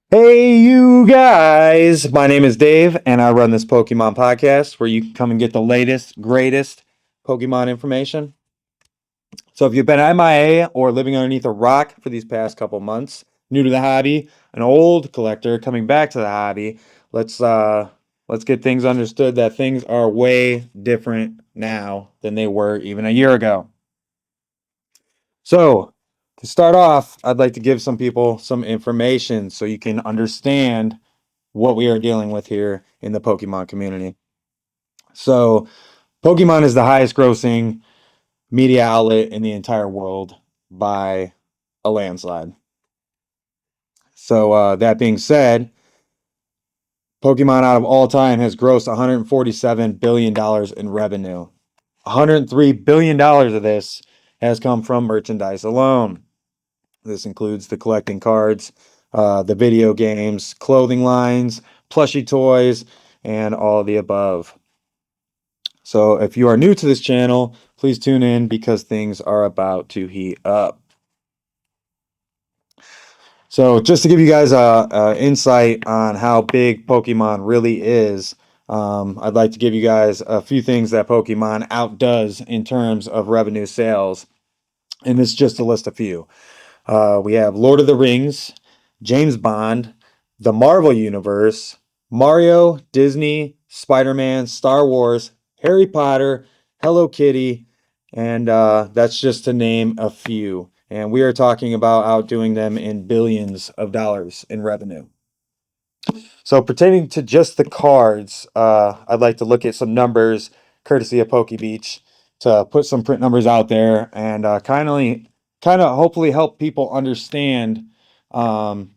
Hey, you guys! My name is Dave, and I run this Pokemon podcast where you can come and get the latest, greatest Pokemon information. So, if you've been MIA or living underneath a rock for these past couple months, new to the hobby, an old collector coming back to the hobby, let's uh, let's get things understood that things are way different now than they were even a year ago. So, to start off, I'd like to give some people some information so you can understand what we are dealing with here in the Pokemon community. So, Pokemon is the highest grossing media outlet in the entire world by a landslide. So, that being said, Pokemon out of all time has grossed $147 billion in revenue. $103 billion of this has come from merchandise alone. This includes the collecting cards, the video games, clothing lines, plushie toys, and all of the above. So if you are new to this channel, please tune in because things are about to heat up. So just to give you guys a insight on how big Pokemon really is, I'd like to give you guys a few things that Pokemon outdoes in terms of revenue sales. And this is just to list a few. We have Lord of the Rings, James Bond, the Marvel Universe, Mario, Disney, Spider-Man, Star Wars, Harry Potter, Hello Kitty, and that's just to name a few. And we are talking about outdoing them in billions of dollars in revenue. So pertaining to just the cards, I'd like to look at some numbers, courtesy of PokeBeach, to put some print numbers out there and kind of hopefully help people understand um,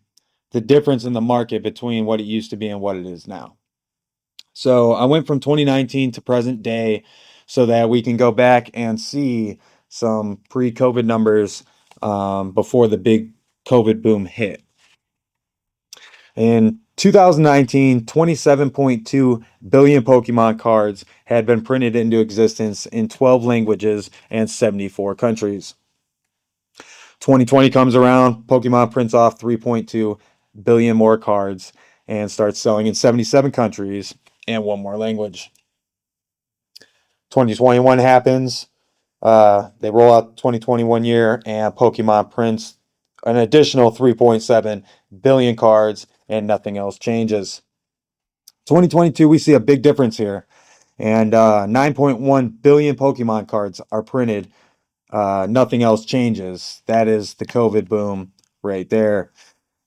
the difference in the market between what it used to be and what it is now. So I went from 2019 to present day so that we can go back and see some pre-COVID numbers before the big COVID boom hit. In 2019, 27.2 billion Pokemon cards had been printed into existence in 12 languages and 74 countries. 2020 comes around, Pokemon prints off 3.2 billion more cards and starts selling in 77 countries and one more language. 2021 happens. They roll out 2021 year, and Pokemon prints an additional 3.7 billion cards, and nothing else changes. 2022, we see a big difference here, and 9.1 billion Pokemon cards are printed. Nothing else changes. That is the COVID boom right there.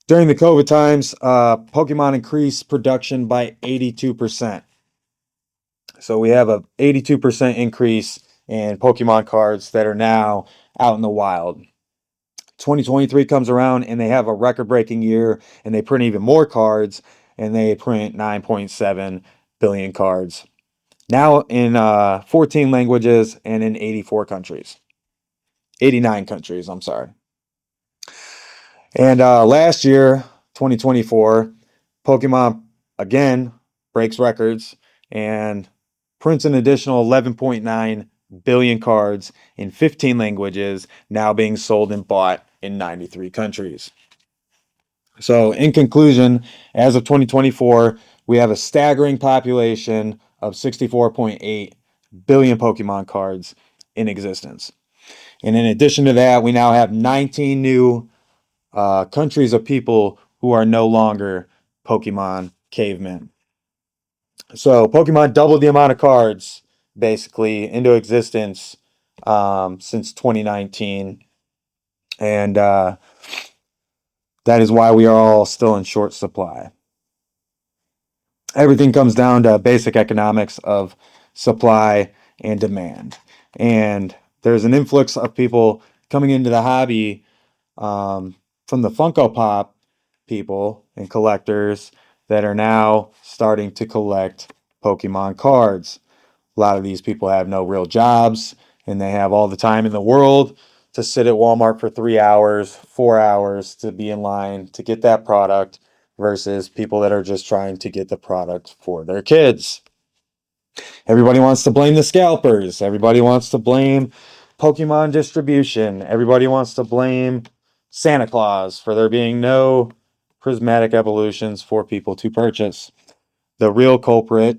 During the COVID times, Pokemon increased production by 82%. So we have a 82% increase in Pokemon cards that are now out in the wild. 2023 comes around and they have a record-breaking year and they print even more cards and they print 9.7 billion cards. Now in 14 languages and in 84 countries. 89 countries, I'm sorry. And last year, 2024, Pokemon again breaks records and prints an additional 11.9 billion cards in 15 languages, now being sold and bought in 93 countries. So, in conclusion, as of 2024, we have a staggering population of 64.8 billion Pokemon cards in existence. And in addition to that, we now have 19 new countries of people who are no longer Pokemon cavemen. So Pokemon doubled the amount of cards basically into existence since 2019, and that is why we are all still in short supply. Everything comes down to basic economics of supply and demand, and there's an influx of people coming into the hobby from the Funko Pop people and collectors that are now starting to collect Pokemon cards. A lot of these people have no real jobs and they have all the time in the world to sit at Walmart for 3 hours, 4 hours to be in line to get that product versus people that are just trying to get the product for their kids. Everybody wants to blame the scalpers. Everybody wants to blame Pokemon distribution. Everybody wants to blame Santa Claus for there being no prismatic evolutions for people to purchase. The real culprit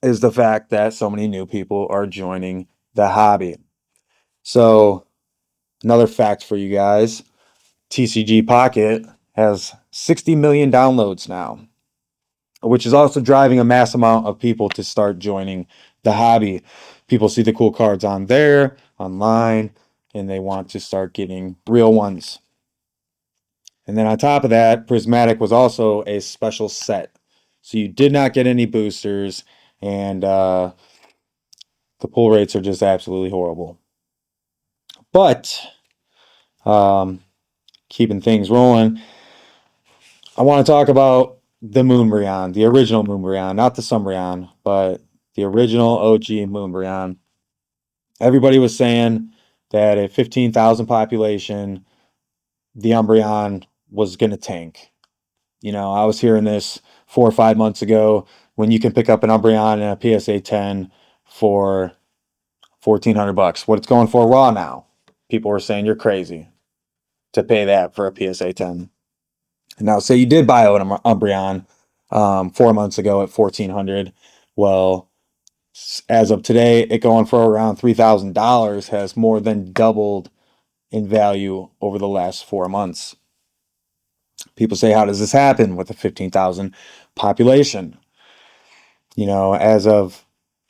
is the fact that so many new people are joining the hobby. So, another fact for you guys, TCG Pocket has 60 million downloads now, which is also driving a mass amount of people to start joining the hobby. People see the cool cards on there, online, and they want to start getting real ones. And then on top of that, Prismatic was also a special set. So you did not get any boosters, and the pull rates are just absolutely horrible. But keeping things rolling, I want to talk about the Moonbryon, the original Moonbryon, not the Sumbryon, but the original OG Moonbryon. Everybody was saying that at 15,000 population, the Umbreon was going to tank. You know, I was hearing this 4 or 5 months ago when you can pick up an Umbreon and a PSA 10 for $1,400. What it's going for raw now. People were saying you're crazy to pay that for a PSA 10. Now, say you did buy an Umbreon 4 months ago at 1,400. Well, as of today, it going for around $3,000 has more than doubled in value over the last 4 months. People say, how does this happen with a 15,000 population? You know, as of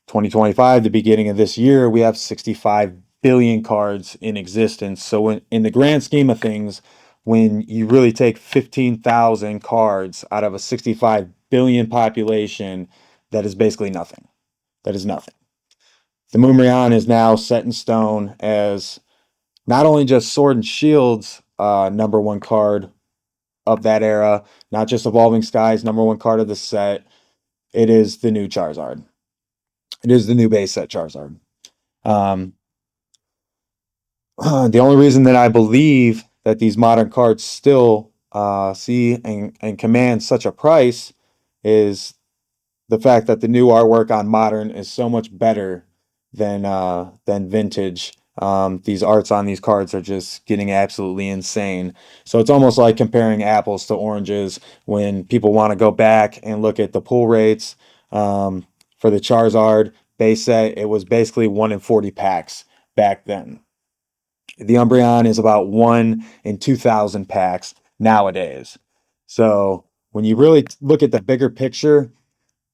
2025, the beginning of this year, we have 65 billion cards in existence. So in the grand scheme of things, when you really take 15,000 cards out of a 65 billion population, that is basically nothing. That is nothing. The Moombreon is now set in stone as not only just Sword and Shield's number one card of that era, not just Evolving Skies number one card of the set. It is the new Charizard. It is the new base set Charizard. Um, the only reason that I believe that these modern cards still see and command such a price is the fact that the new artwork on modern is so much better than vintage. These arts on these cards are just getting absolutely insane. So it's almost like comparing apples to oranges when people want to go back and look at the pull rates for the Charizard base set. It was basically 1 in 40 packs back then. The Umbreon is about 1 in 2,000 packs nowadays. So when you really look at the bigger picture,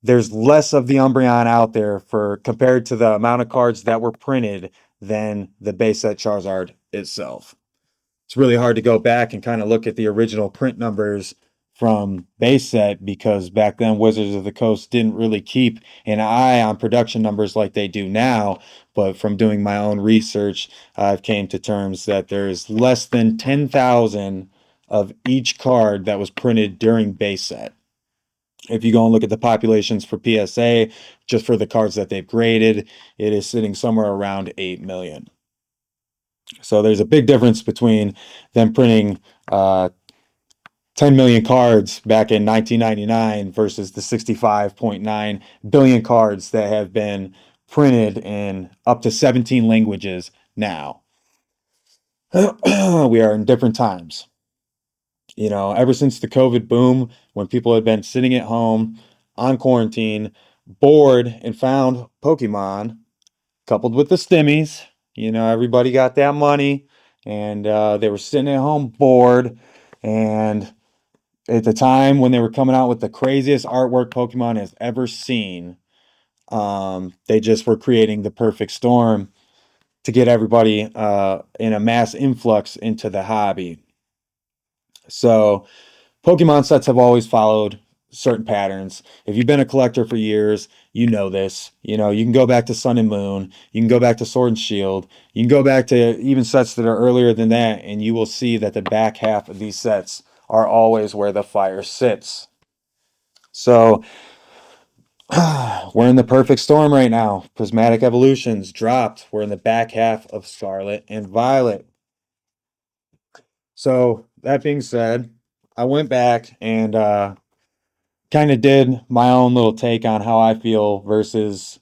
there's less of the Umbreon out there for compared to the amount of cards that were printed than the base set Charizard itself. It's really hard to go back and kind of look at the original print numbers from base set because back then Wizards of the Coast didn't really keep an eye on production numbers like they do now. But from doing my own research, I've came to terms that there's less than 10,000 of each card that was printed during base set. If you go and look at the populations for PSA, just for the cards that they've graded, it is sitting somewhere around 8 million. So there's a big difference between them printing 10 million cards back in 1999 versus the 65.9 billion cards that have been printed in up to 17 languages now. We are in different times. You know, ever since the COVID boom, when people had been sitting at home on quarantine, bored, and found Pokemon, coupled with the stimmies, you know, everybody got that money and they were sitting at home bored. And at the time when they were coming out with the craziest artwork Pokemon has ever seen, they just were creating the perfect storm to get everybody in a mass influx into the hobby. So, Pokemon sets have always followed certain patterns. If you've been a collector for years, you know this. You know, you can go back to Sun and Moon, you can go back to Sword and Shield, you can go back to even sets that are earlier than that, and you will see that the back half of these sets are always where the fire sits. So we're in the perfect storm right now. Prismatic Evolutions dropped. We're in the back half of Scarlet and Violet. So that being said, I went back and kind of did my own little take on how I feel versus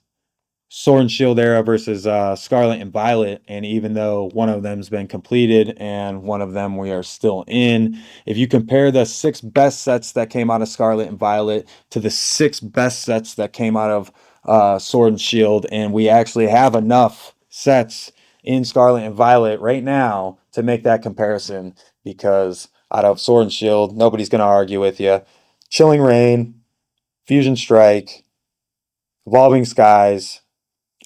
Sword and Shield era versus Scarlet and Violet. And even though one of them's been completed and one of them we are still in, if you compare the six best sets that came out of Scarlet and Violet to the six best sets that came out of Sword and Shield, and we actually have enough sets in Scarlet and Violet right now to make that comparison, because out of Sword and Shield, nobody's going to argue with you. Chilling Reign, Fusion Strike, Evolving Skies,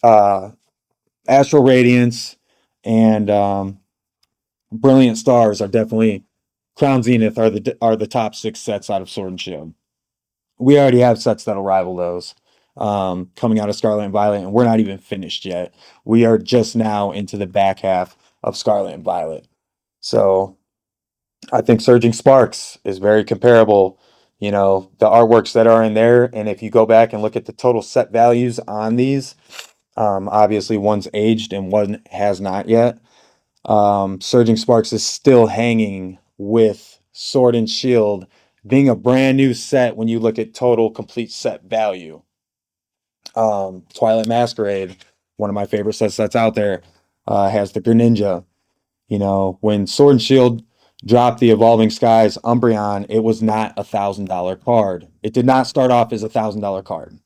uh, Astral Radiance, and Brilliant Stars are definitely Crown Zenith are the top six sets out of Sword and Shield. We already have sets that'll rival those coming out of Scarlet and Violet, and we're not even finished yet. We are just now into the back half of Scarlet and Violet. So I think Surging Sparks is very comparable. You know, the artworks that are in there, and if you go back and look at the total set values on these, obviously one's aged and one has not yet. Surging Sparks is still hanging with Sword and Shield being a brand new set when you look at total complete set value. Twilight Masquerade, one of my favorite sets that's out there, has the Greninja. You know, when Sword and Shield dropped the Evolving Skies Umbreon, it was not $1,000 card. It did not start off as $1,000 card.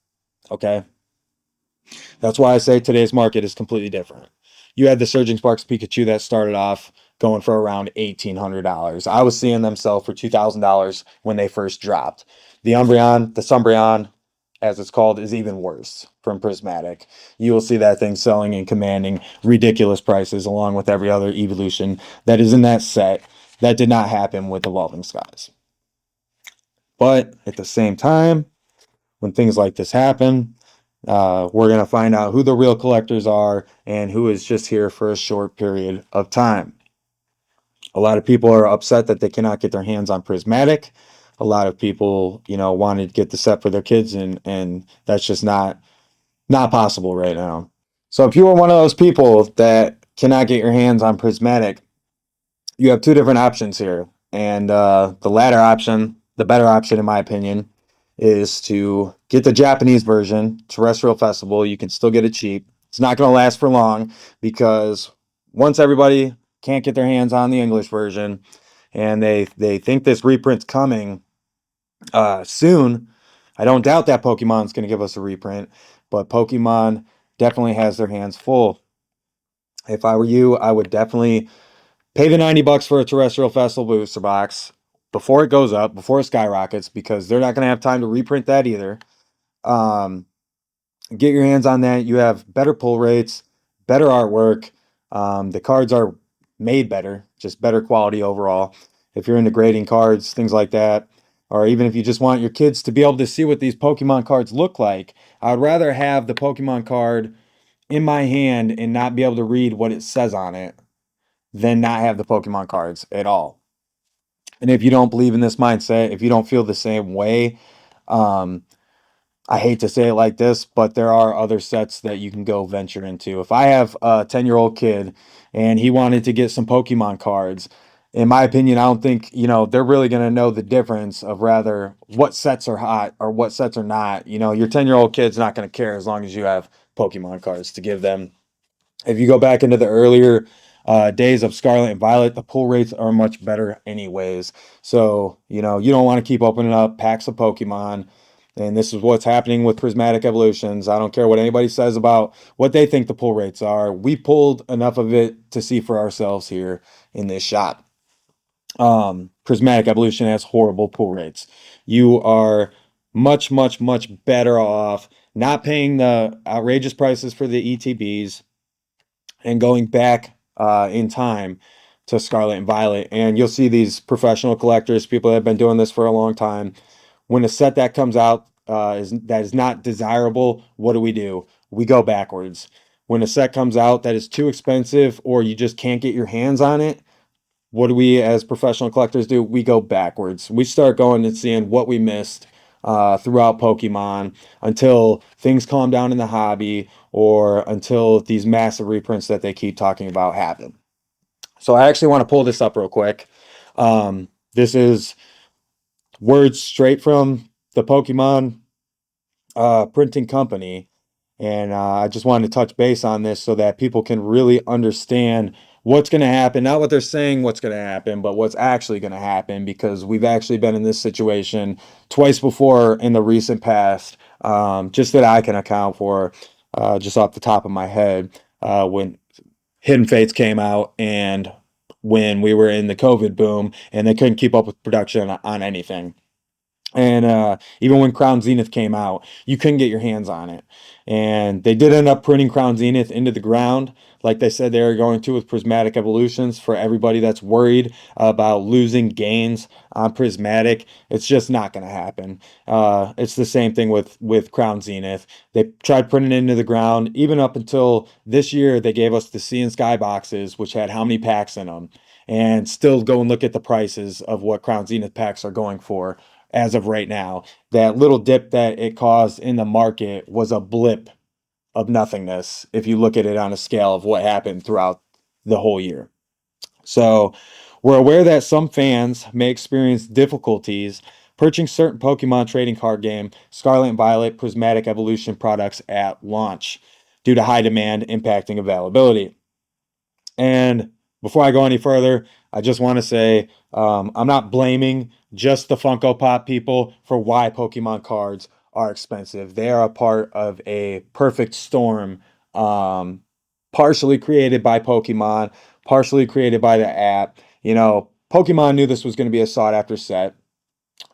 Okay. That's why I say today's market is completely different. You had the Surging Sparks Pikachu that started off going for around $1,800. I was seeing them sell for $2,000 when they first dropped. The Umbreon, the Sumbreon, as it's called, is even worse from Prismatic. You will see that thing selling and commanding ridiculous prices along with every other evolution that is in that set. That did not happen with Evolving Skies. But at the same time, when things like this happen, we're going to find out who the real collectors are and who is just here for a short period of time. A lot of people are upset that they cannot get their hands on Prismatic. A lot of people, you know, wanted to get the set for their kids, and that's just not possible right now. So if you are one of those people that cannot get your hands on Prismatic, you have two different options here. And the latter option, the better option, in my opinion, is to get the Japanese version, Terrestrial Festival. You can still get it cheap. It's not going to last for long because once everybody can't get their hands on the English version and they think this reprint's coming soon, I don't doubt that Pokemon's going to give us a reprint, but Pokemon definitely has their hands full. If I were you, I would definitely pay the $90 for a Terrestrial Festival booster box before it goes up, before it skyrockets, because they're not going to have time to reprint that either. Um, get your hands on that. You have better pull rates, better artwork. The cards are made better, just better quality overall. If you're into grading cards, things like that, or even if you just want your kids to be able to see what these Pokemon cards look like, I would rather have the Pokemon card in my hand and not be able to read what it says on it than not have the Pokemon cards at all. And if you don't believe in this mindset, if you don't feel the same way, um, I hate to say it like this, but there are other sets that you can go venture into. If I have a 10-year-old kid and he wanted to get some Pokemon cards, in my opinion, I don't think, you know, they're really going to know the difference of rather what sets are hot or what sets are not. You know, your 10-year-old kid's not going to care as long as you have Pokemon cards to give them. If you go back into the earlier days of Scarlet and Violet, the pull rates are much better anyways. So, you know, you don't want to keep opening up packs of Pokemon. And this is what's happening with Prismatic Evolutions. I don't care what anybody says about what they think the pull rates are. We pulled enough of it to see for ourselves here in this shop. Prismatic Evolution has horrible pull rates. You are much, much, much better off not paying the outrageous prices for the ETBs and going back in time to Scarlet and Violet. And you'll see these professional collectors, people that have been doing this for a long time. When a set that comes out that is not desirable, what do? We go backwards. When a set comes out that is too expensive or you just can't get your hands on it, what do we as professional collectors do? We go backwards. We start going and seeing what we missed throughout Pokemon until things calm down in the hobby or until these massive reprints that they keep talking about happen. So I actually want to pull this up real quick. This is words straight from the Pokemon printing company. And I just wanted to touch base on this so that people can really understand what's going to happen. Not what they're saying what's going to happen, but what's actually going to happen, because we've actually been in this situation twice before in the recent past, just that I can account for, just off the top of my head, when Hidden Fates came out and when we were in the COVID boom and they couldn't keep up with production on anything. And even when Crown Zenith came out, you couldn't get your hands on it. And they did end up printing Crown Zenith into the ground, like they said they were going to with Prismatic Evolutions. For everybody that's worried about losing gains on Prismatic, it's just not going to happen. It's the same thing with Crown Zenith. They tried putting it into the ground. Even up until this year, they gave us the Sea and Sky boxes, which had how many packs in them. And still go and look at the prices of what Crown Zenith packs are going for as of right now. That little dip that it caused in the market was a blip of nothingness if you look at it on a scale of what happened throughout the whole year. So we're aware that some fans may experience difficulties purchasing certain Pokemon trading card game Scarlet and Violet Prismatic Evolution products at launch due to high demand impacting availability. And before I go any further, I just want to say I'm not blaming just the Funko Pop people for why Pokemon cards are expensive. They are a part of a perfect storm, um, partially created by Pokemon, partially created by the app. You know, Pokemon knew this was going to be a sought after set.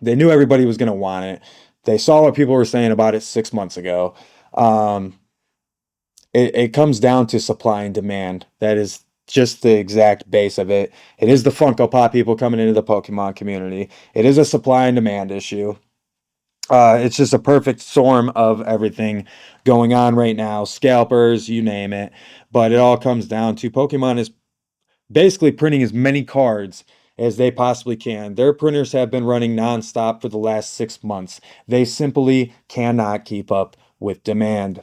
They knew everybody was going to want it. They saw what people were saying about it 6 months ago. Um, it comes down to supply and demand. That is just the exact base of it. It is the Funko Pop people coming into the Pokemon community. It is a supply and demand issue. It's just a perfect storm of everything going on right now. Scalpers, you name it. But it all comes down to Pokemon is basically printing as many cards as they possibly can. Their printers have been running nonstop for the last 6 months. They simply cannot keep up with demand.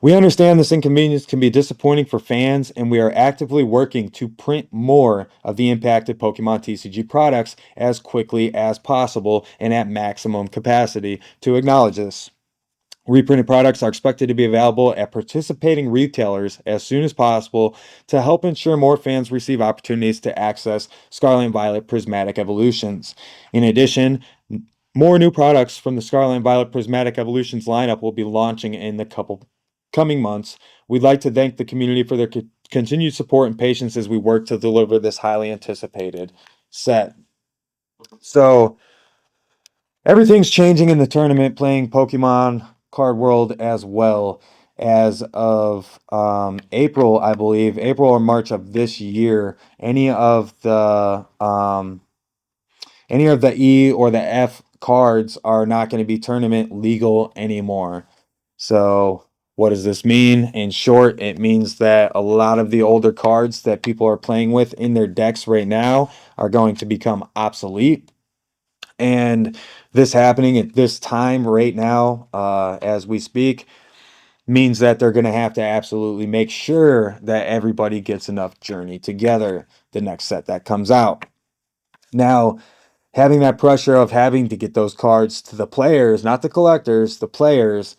We understand this inconvenience can be disappointing for fans, and we are actively working to print more of the impacted Pokemon TCG products as quickly as possible and at maximum capacity to acknowledge this. Reprinted products are expected to be available at participating retailers as soon as possible to help ensure more fans receive opportunities to access Scarlet and Violet Prismatic Evolutions. In addition, more new products from the Scarlet and Violet Prismatic Evolutions lineup will be launching in the couple coming months. We'd like to thank the community for their continued support and patience as we work to deliver this highly anticipated set. So, everything's changing in the tournament, playing Pokemon Card World as well as of April, I believe, April or March of this year. Any of the E or the F cards are not going to be tournament legal anymore. So, what does this mean? In short, it means that a lot of the older cards that people are playing with in their decks right now are going to become obsolete. And this happening at this time right now, as we speak, means that they're going to have to absolutely make sure that everybody gets enough Journey together the next set that comes out. Now, having that pressure of having to get those cards to the players, not the collectors, the players,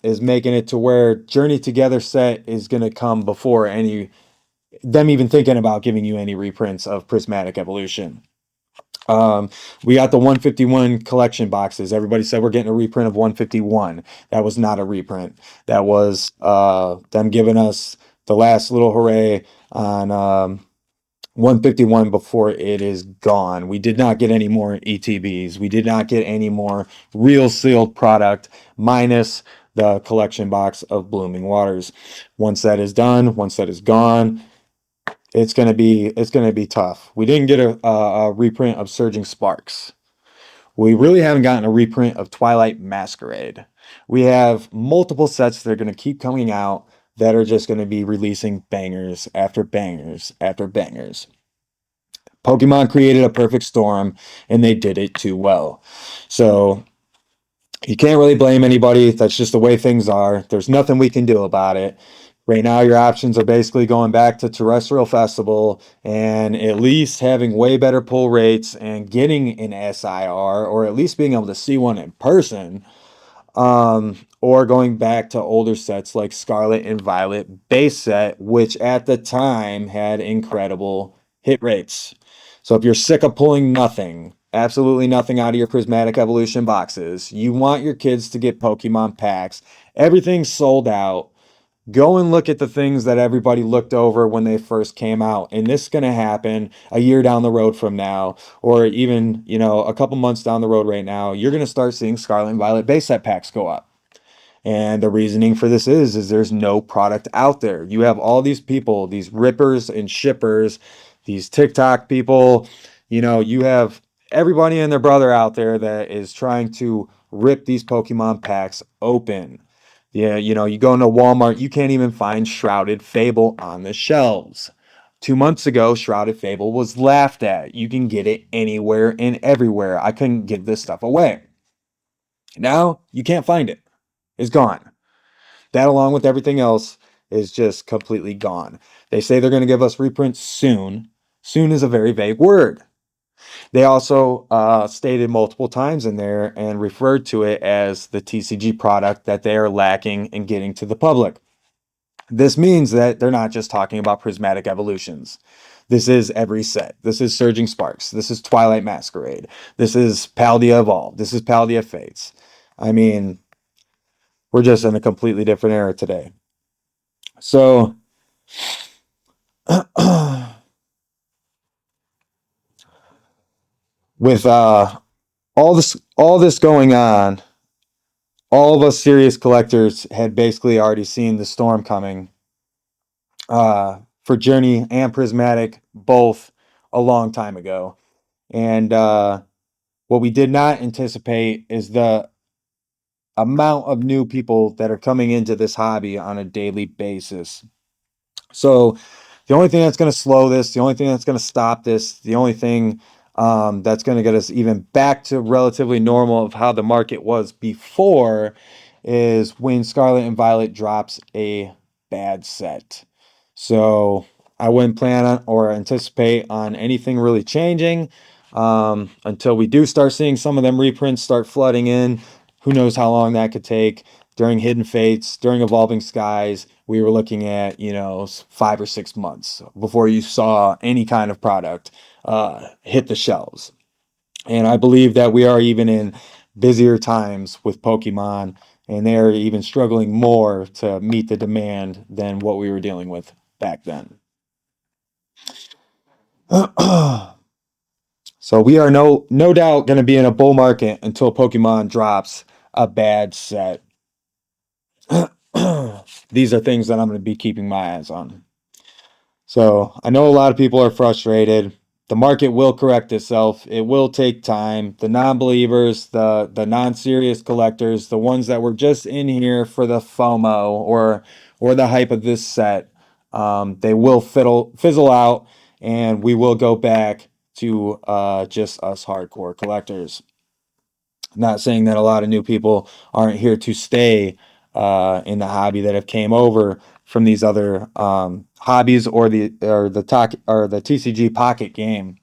is making it to where Journey Together set is going to come before any them even thinking about giving you any reprints of Prismatic Evolution. We got the 151 collection boxes. Everybody said we're getting a reprint of 151. That was not a reprint. That was them giving us the last little hooray on 151 before it is gone. We did not get any more ETBs. We did not get any more real sealed product minus the collection box of Blooming Waters. Once that is done, once that is gone, it's gonna be tough. We didn't get a reprint of Surging Sparks. We really haven't gotten a reprint of Twilight Masquerade. We have multiple sets that are going to keep coming out that are just going to be releasing bangers after bangers after bangers. Pokemon created a perfect storm, and they did it too well. So you can't really blame anybody. That's just the way things are. There's nothing we can do about it. Right now, your options are basically going back to Terrestrial Festival and at least having way better pull rates and getting an SIR or at least being able to see one in person. or going back to older sets like Scarlet and Violet base set, which at the time had incredible hit rates. So if you're sick of pulling nothing, absolutely nothing out of your Prismatic Evolution boxes, you want your kids to get Pokemon packs, everything's sold out. Go and look at the things that everybody looked over when they first came out. And this is going to happen a year down the road from now, or even, a couple months down the road right now. You're going to start seeing Scarlet and Violet base set packs go up. And the reasoning for this is there's no product out there. You have all these people, these rippers and shippers, these TikTok people, you have everybody and their brother out there that is trying to rip these Pokemon packs open. Yeah, you go into Walmart, you can't even find Shrouded Fable on the shelves. 2 months ago, Shrouded Fable was laughed at. You can get it anywhere and everywhere. I couldn't give this stuff away. Now you can't find it. It's gone. That, along with everything else, is just completely gone. They say they're going to give us reprints soon. Soon is a very vague word. They also stated multiple times in there and referred to it as the TCG product that they are lacking in getting to the public. This means that they're not just talking about prismatic evolutions. This is every set. This is Surging Sparks. This is Twilight Masquerade. This is Paldea Evolved. This is Paldea Fates. I mean, we're just in a completely different era today. So, with all this going on, all of us serious collectors had basically already seen the storm coming for Journey and Prismatic both a long time ago. And what we did not anticipate is the amount of new people that are coming into this hobby on a daily basis. So the only thing that's going to slow this, the only thing that's going to stop this, the only thing that's going to get us even back to relatively normal of how the market was before is when Scarlet and Violet drops a bad set. So I wouldn't plan on or anticipate on anything really changing until we do start seeing some of them reprints start flooding in. Who knows how long that could take? During Hidden Fates, during Evolving Skies, we were looking at 5 or 6 months before you saw any kind of product hit the shelves. And I believe that we are even in busier times with Pokemon, and they're even struggling more to meet the demand than what we were dealing with back then. So we are no doubt going to be in a bull market until Pokemon drops a bad set. These are things that I'm going to be keeping my eyes on. So I know a lot of people are frustrated. The market will correct itself. It will take time. The non-believers, the non-serious collectors, the ones that were just in here for the FOMO or the hype of this set, they will fizzle out, and we will go back to just us hardcore collectors. Not saying that a lot of new people aren't here to stay in the hobby that have came over from these other hobbies or the TCG Pocket game.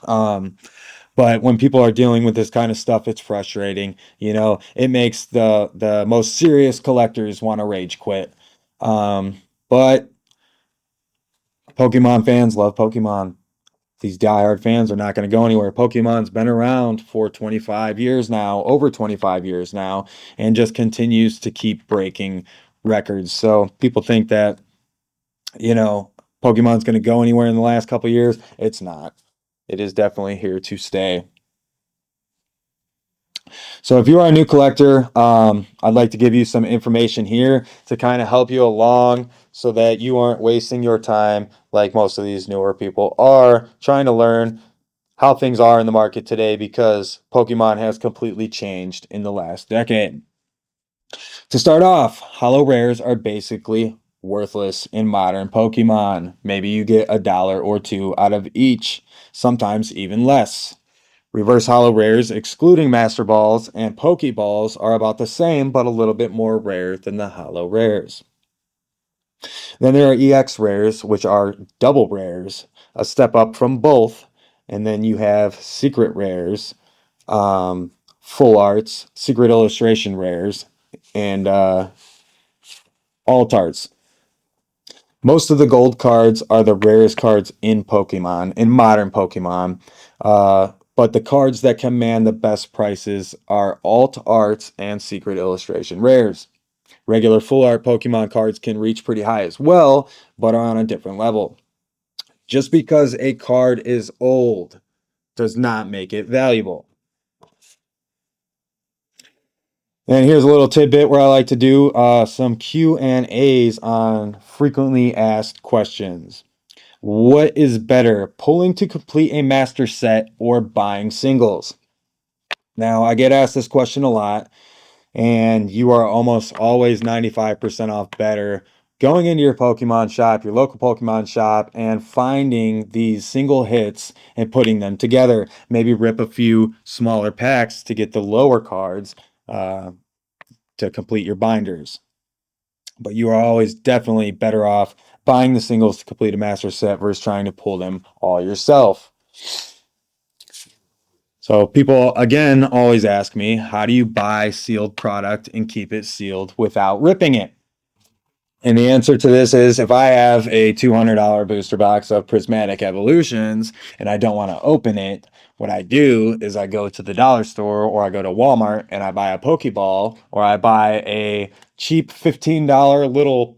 But when people are dealing with this kind of stuff, it's frustrating. It makes the most serious collectors want to rage quit. But Pokemon fans love Pokemon. These diehard fans are not going to go anywhere. Pokemon's been around for 25 years now, over 25 years now, and just continues to keep breaking records. So people think that, Pokemon's going to go anywhere in the last couple years. It's not. It is definitely here to stay. So if you are a new collector, I'd like to give you some information here to kind of help you along so that you aren't wasting your time like most of these newer people are trying to learn how things are in the market today because Pokemon has completely changed in the last decade. To start off, holo rares are basically worthless in modern Pokemon. Maybe you get $1 or $2 out of each, sometimes even less. Reverse holo rares, excluding Master Balls and Pokeballs, are about the same but a little bit more rare than the holo rares. Then there are EX rares, which are double rares, a step up from both. And then you have secret rares, full arts, secret illustration rares, and alt arts. Most of the gold cards are the rarest cards in Pokemon, in modern Pokemon. But the cards that command the best prices are alt arts and secret illustration rares. Regular full art Pokemon cards can reach pretty high as well, but are on a different level. Just because a card is old does not make it valuable. And here's a little tidbit where I like to do some Q and A's on frequently asked questions. What is better, pulling to complete a master set or buying singles? Now, I get asked this question a lot, and you are almost always 95% off better going into your Pokemon shop, your local Pokemon shop, and finding these single hits and putting them together. Maybe rip a few smaller packs to get the lower cards uh, to complete your binders. But you are always definitely better off buying the singles to complete a master set versus trying to pull them all yourself. So people again always ask me, how do you buy sealed product and keep it sealed without ripping it? And the answer to this is if I have a $200 booster box of prismatic evolutions and I don't want to open it, what I do is I go to the dollar store or I go to Walmart and I buy a Pokeball or I buy a cheap $15 little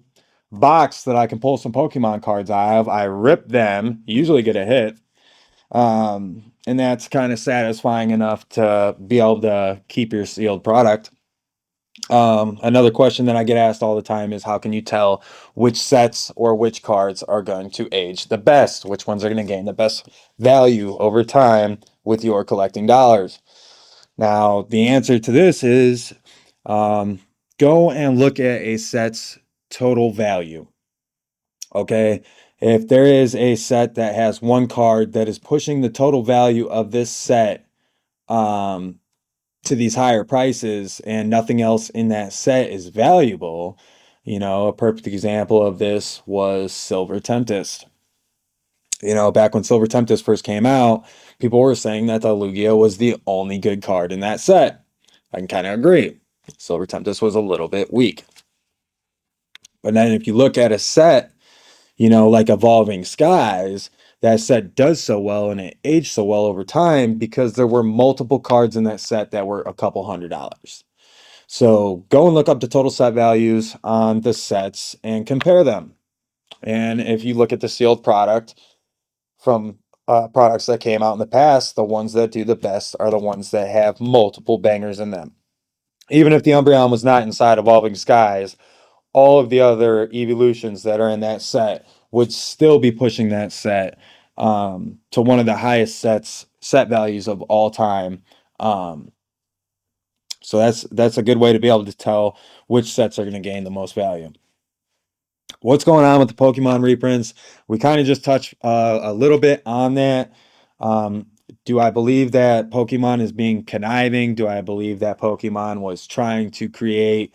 box that I can pull some Pokemon cards out of. I rip them, usually get a hit. And that's kind of satisfying enough to be able to keep your sealed product. Another question that I get asked all the time is how can you tell which sets or which cards are going to age the best? Which ones are going to gain the best value over time with your collecting dollars? Now, the answer to this is um, go and look at a set's total value. Okay. If there is a set that has one card that is pushing the total value of this set um, to these higher prices and nothing else in that set is valuable, a perfect example of this was Silver Tempest. Back when Silver Tempest first came out, people were saying that the Lugia was the only good card in that set. I can kind of agree. Silver Tempest was a little bit weak. But then if you look at a set, like Evolving Skies, that set does so well and it aged so well over time because there were multiple cards in that set that were a couple $100s. So go and look up the total set values on the sets and compare them. And if you look at the sealed product from products that came out in the past, the ones that do the best are the ones that have multiple bangers in them. Even if the Umbreon was not inside Evolving Skies, all of the other evolutions that are in that set would still be pushing that set to one of the highest set values of all time. Um, so that's a good way to be able to tell which sets are going to gain the most value. What's going on with the Pokemon reprints? We kind of just touched a little bit on that. Um, do I believe that Pokemon is being conniving? Do I believe that Pokemon was trying to create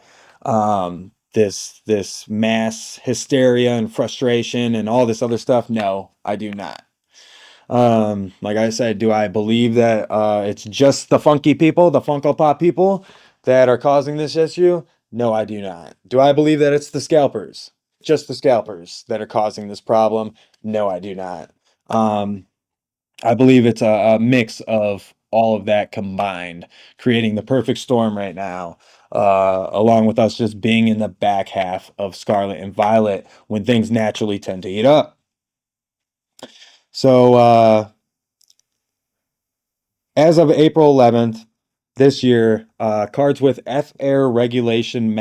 this mass hysteria and frustration and all this other stuff? No, I do not. Like I said, do I believe that it's just the funky people, the Funko Pop people that are causing this issue? No, I do not. Do I believe that it's the scalpers, just the scalpers that are causing this problem? No, I do not. Um, I believe it's a mix of all of that combined, creating the perfect storm right now, along with us just being in the back half of Scarlet and Violet when things naturally tend to heat up. So, as of April 11th this year, cards with F-Air regulation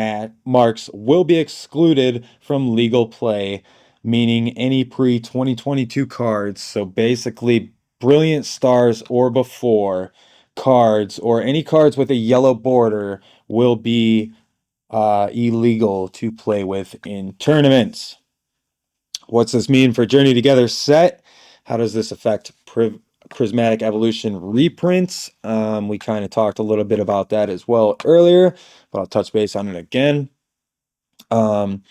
marks will be excluded from legal play, meaning any pre-2022 cards, so basically Brilliant Stars or before cards, or any cards with a yellow border will be illegal to play with in tournaments. What's this mean for Journey Together set? How does this affect Prismatic Evolution reprints? We kind of talked a little bit about that as well earlier, but I'll touch base on it again. Um,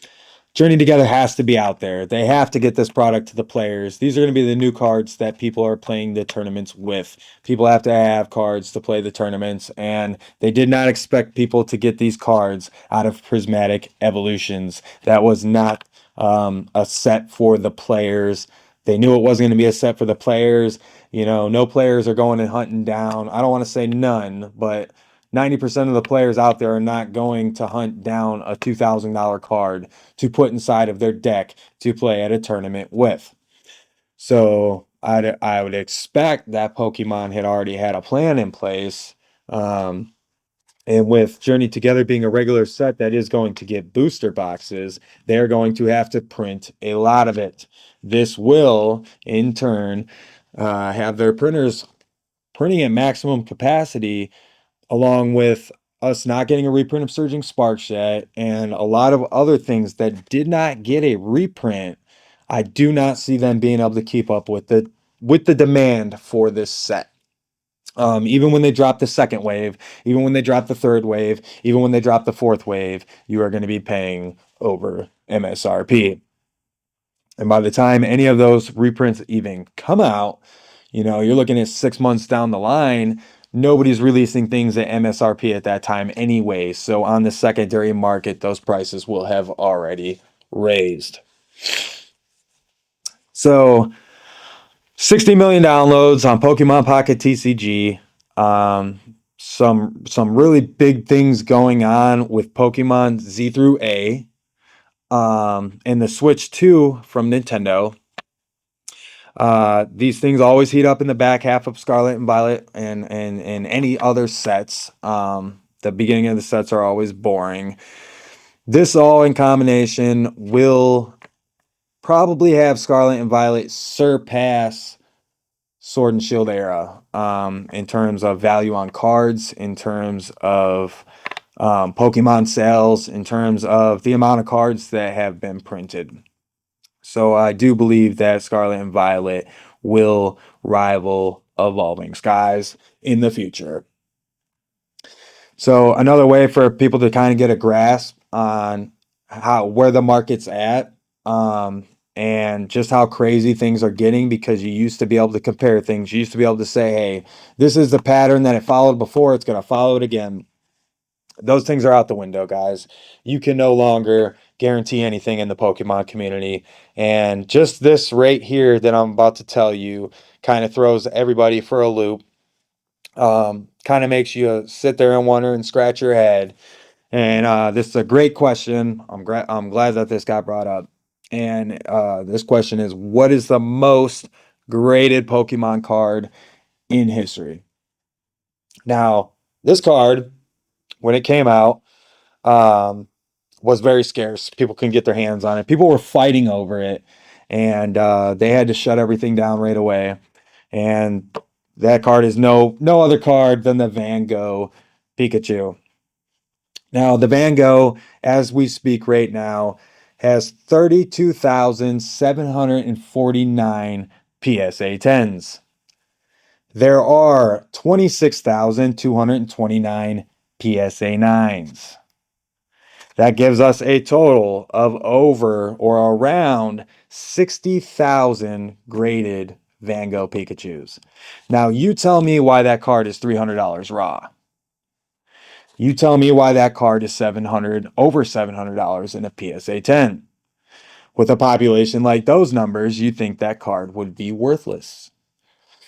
Journey Together has to be out there. They have to get this product to the players. These are going to be the new cards that people are playing the tournaments with. People have to have cards to play the tournaments, and they did not expect people to get these cards out of Prismatic Evolutions. That was not a set for the players. They knew it wasn't going to be a set for the players. You know, no players are going and hunting down. I don't want to say none, but 90% of the players out there are not going to hunt down a $2,000 card to put inside of their deck to play at a tournament with. So I would expect that Pokemon had already had a plan in place. And with Journey Together being a regular set that is going to get booster boxes, they're going to have to print a lot of it. This will, in turn, have their printers printing at maximum capacity, along with us not getting a reprint of Surging Sparks yet, and a lot of other things that did not get a reprint. I do not see them being able to keep up with the demand for this set. Even when they drop the second wave, even when they drop the third wave, even when they drop the fourth wave, you are going to be paying over MSRP. And by the time any of those reprints even come out, you know, you're looking at 6 months down the line. Nobody's releasing things at MSRP at that time anyway. So on the secondary market, those prices will have already raised. So 60 million downloads on Pokemon Pocket TCG. Some really big things going on with Pokemon Z through A. And the Switch 2 from Nintendo. These things always heat up in the back half of Scarlet and Violet and any other sets. The beginning of the sets are always boring. This all in combination will probably have Scarlet and Violet surpass Sword and Shield era in terms of value on cards, in terms of Pokemon sales, in terms of the amount of cards that have been printed. So I do believe that Scarlet and Violet will rival Evolving Skies in the future. So another way for people to kind of get a grasp on where the market's at, and just how crazy things are getting, because you used to be able to compare things. You used to be able to say, hey, this is the pattern that it followed before, it's going to follow it again. Those things are out the window, guys. You can no longer guarantee anything in the Pokemon community. And just this right here that I'm about to tell you kind of throws everybody for a loop. Kind of makes you sit there and wonder and scratch your head. And this is a great question. I'm glad that this got brought up. And this question is, what is the most graded Pokemon card in history? Now, this card, when it came out, was very scarce. People couldn't get their hands on it. People were fighting over it, and they had to shut everything down right away. And that card is no other card than the Van Gogh Pikachu. Now, the Van Gogh, as we speak right now, has 32,749 PSA 10s. There are 26,229 PSA 9s. That gives us a total of over or around 60,000 graded Van Gogh Pikachus. Now, you tell me why that card is $300 raw. You tell me why that card is over $700 in a PSA 10. With a population like those numbers, you think that card would be worthless.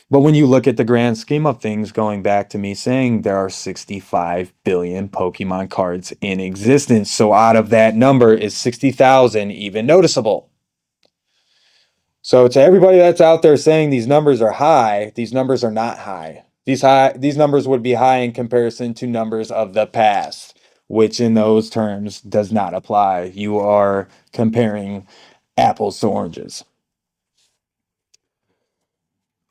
But when you look at the grand scheme of things, going back to me saying there are 65 billion Pokemon cards in existence, so out of that number is 60,000 even noticeable. So to everybody that's out there saying these numbers are high, these numbers are not high. These numbers would be high in comparison to numbers of the past, which in those terms does not apply. You are comparing apples to oranges.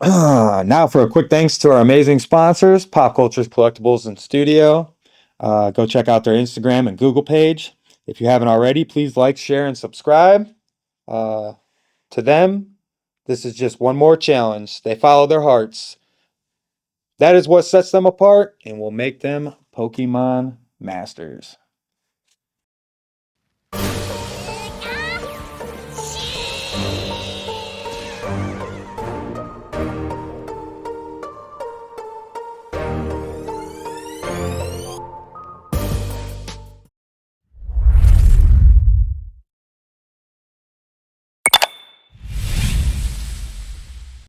Now for a quick thanks to our amazing sponsors, Pop Cultures Collectibles and Studio. Go check out their Instagram and Google page. If you haven't already, please like, share, and subscribe. To them, this is just one more challenge. They follow their hearts. That is what sets them apart and will make them Pokemon masters.